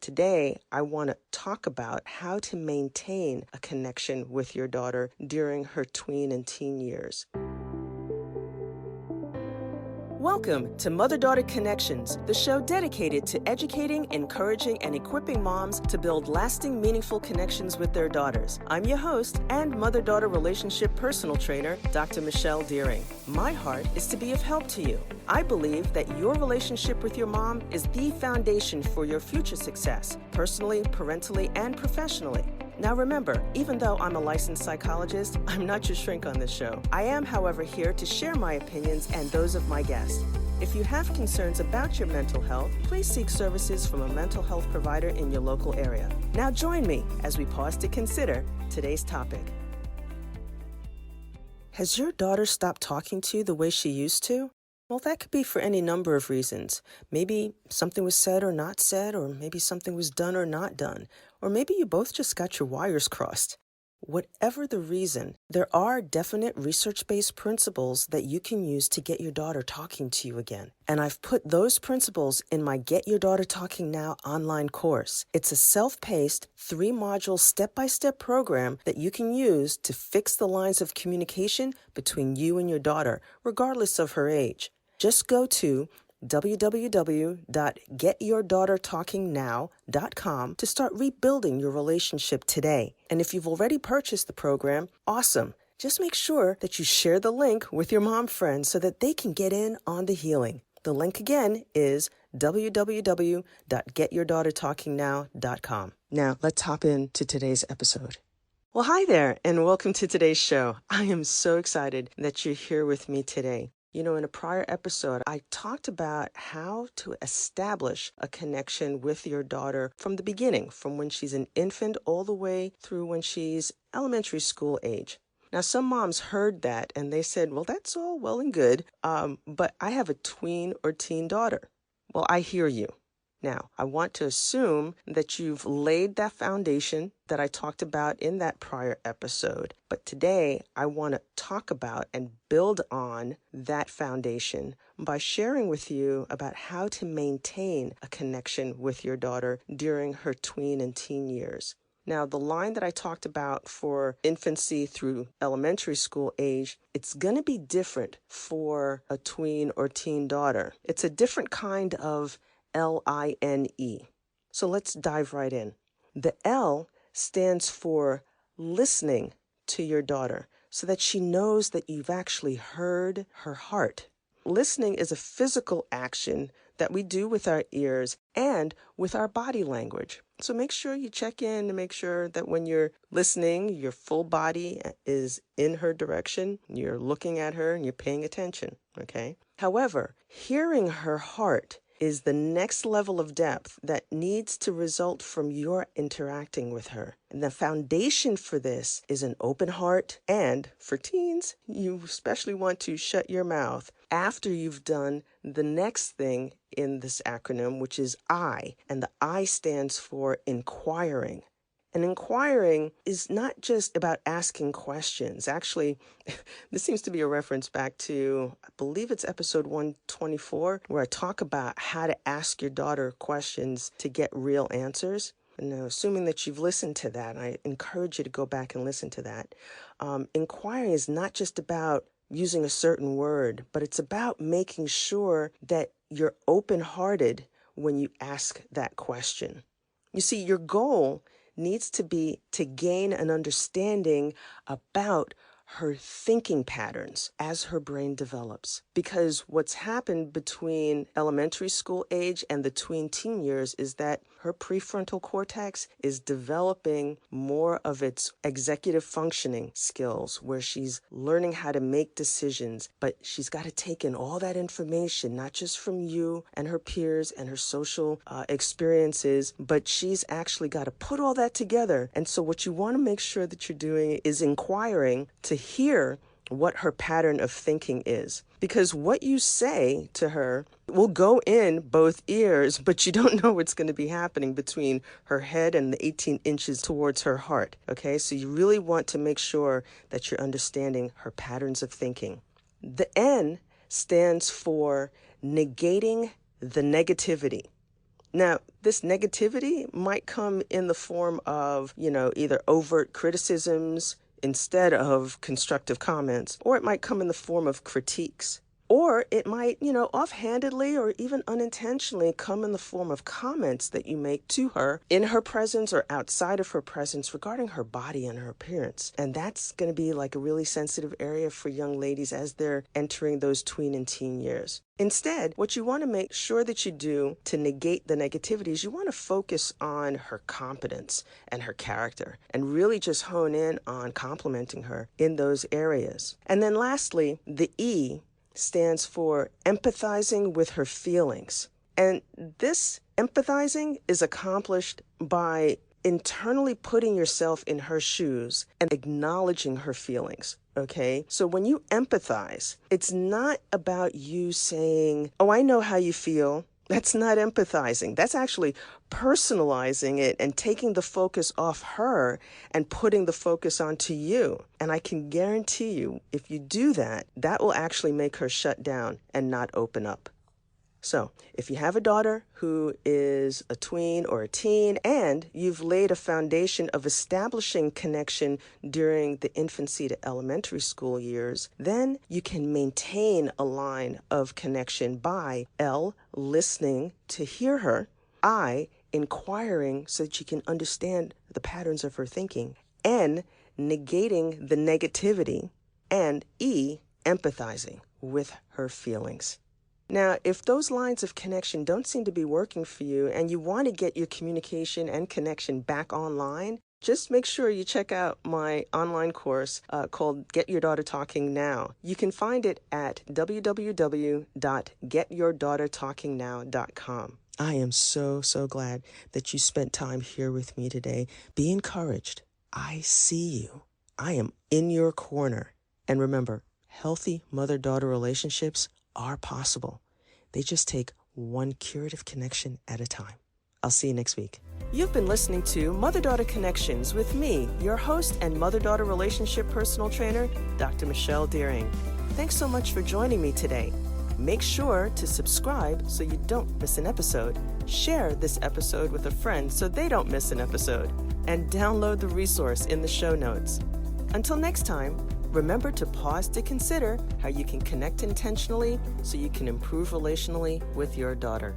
today, I want to talk about how to maintain a connection with your daughter during her tween and teen years. Welcome to Mother-Daughter Connections, the show dedicated to educating, encouraging, and equipping moms to build lasting, meaningful connections with their daughters. I'm your host and mother-daughter relationship personal trainer, Dr. Deering. My heart is to be of help to you. I believe that your relationship with your mom is the foundation for your future success, personally, parentally, and professionally. Now remember, even though I'm a licensed psychologist, I'm not your shrink on this show. I am, however, here to share my opinions and those of my guests. If you have concerns about your mental health, please seek services from a mental health provider in your local area. Now join me as we pause to consider today's topic. Has your daughter stopped talking to you the way she used to? Well, that could be for any number of reasons. Maybe something was said or not said, or maybe something was done or not done, or maybe you both just got your wires crossed. Whatever the reason, there are definite research-based principles that you can use to get your daughter talking to you again. And I've put those principles in my Get Your Daughter Talking Now online course. It's a self-paced, 3-module, step-by-step program that you can use to fix the lines of communication between you and your daughter, regardless of her age. Just go to www.getyourdaughtertalkingnow.com to start rebuilding your relationship today. And if you've already purchased the program, awesome. Just make sure that you share the link with your mom friends so that they can get in on the healing. The link again is www.getyourdaughtertalkingnow.com. Now, let's hop into today's episode. Well, hi there, and welcome to today's show. I am so excited that you're here with me today. You know, in a prior episode, I talked about how to establish a connection with your daughter from the beginning, from when she's an infant all the way through when she's elementary school age. Now, some moms heard that and they said, well, that's all well and good, but I have a tween or teen daughter. Well, I hear you. Now, I want to assume that you've laid that foundation that I talked about in that prior episode. But today, I want to talk about and build on that foundation by sharing with you about how to maintain a connection with your daughter during her tween and teen years. Now, the line that I talked about for infancy through elementary school age, it's going to be different for a tween or teen daughter. It's a different kind of L-I-N-E. So let's dive right in. The L stands for listening to your daughter so that she knows that you've actually heard her heart. Listening is a physical action that we do with our ears and with our body language. So make sure you check in to make sure that when you're listening, your full body is in her direction, you're looking at her and you're paying attention, okay? However, hearing her heart is the next level of depth that needs to result from your interacting with her. And the foundation for this is an open heart. And for teens, you especially want to shut your mouth after you've done the next thing in this acronym, which is I. And the I stands for inquiring. And inquiring is not just about asking questions. Actually, this seems to be a reference back to, I believe it's episode 124, where I talk about how to ask your daughter questions to get real answers. And now, assuming that you've listened to that, I encourage you to go back and listen to that. Inquiring is not just about using a certain word, but it's about making sure that you're open-hearted when you ask that question. You see, your goal needs to be to gain an understanding about her thinking patterns as her brain develops. Because what's happened between elementary school age and the tween-teen years is that her prefrontal cortex is developing more of its executive functioning skills, where she's learning how to make decisions, but she's got to take in all that information, not just from you and her peers and her social experiences, but she's actually got to put all that together. And so what you want to make sure that you're doing is inquiring to hear what her pattern of thinking is. Because what you say to her will go in both ears, but you don't know what's going to be happening between her head and the 18 inches towards her heart. Okay, so you really want to make sure that you're understanding her patterns of thinking. The N stands for negating the negativity. Now, this negativity might come in the form of, either overt criticisms instead of constructive comments, or it might come in the form of critiques. Or it might, offhandedly or even unintentionally come in the form of comments that you make to her in her presence or outside of her presence regarding her body and her appearance. And that's going to be like a really sensitive area for young ladies as they're entering those tween and teen years. Instead, what you want to make sure that you do to negate the negativity is you want to focus on her competence and her character and really just hone in on complimenting her in those areas. And then lastly, the E stands for empathizing with her feelings. And this empathizing is accomplished by internally putting yourself in her shoes and acknowledging her feelings. Okay? So when you empathize, it's not about you saying, "Oh, I know how you feel." That's not empathizing. That's actually personalizing it and taking the focus off her and putting the focus onto you. And I can guarantee you, if you do that, that will actually make her shut down and not open up. So if you have a daughter who is a tween or a teen and you've laid a foundation of establishing connection during the infancy to elementary school years, then you can maintain a line of connection by L, listening to hear her, I, inquiring so that you can understand the patterns of her thinking, N, negating the negativity, and E, empathizing with her feelings. Now, if those lines of connection don't seem to be working for you and you want to get your communication and connection back online, just make sure you check out my online course called Get Your Daughter Talking Now. You can find it at www.getyourdaughtertalkingnow.com. I am so glad that you spent time here with me today. Be encouraged. I see you. I am in your corner. And remember, healthy mother-daughter relationships are possible. They just take one curative connection at a time. I'll see you next week. You've been listening to Mother-Daughter Connections with me, your host and mother-daughter relationship personal trainer, Dr. Michelle Deering. Thanks so much for joining me today. Make sure to subscribe so you don't miss an episode. Share this episode with a friend so they don't miss an episode. And download the resource in the show notes. Until next time, remember to pause to consider how you can connect intentionally so you can improve relationally with your daughter.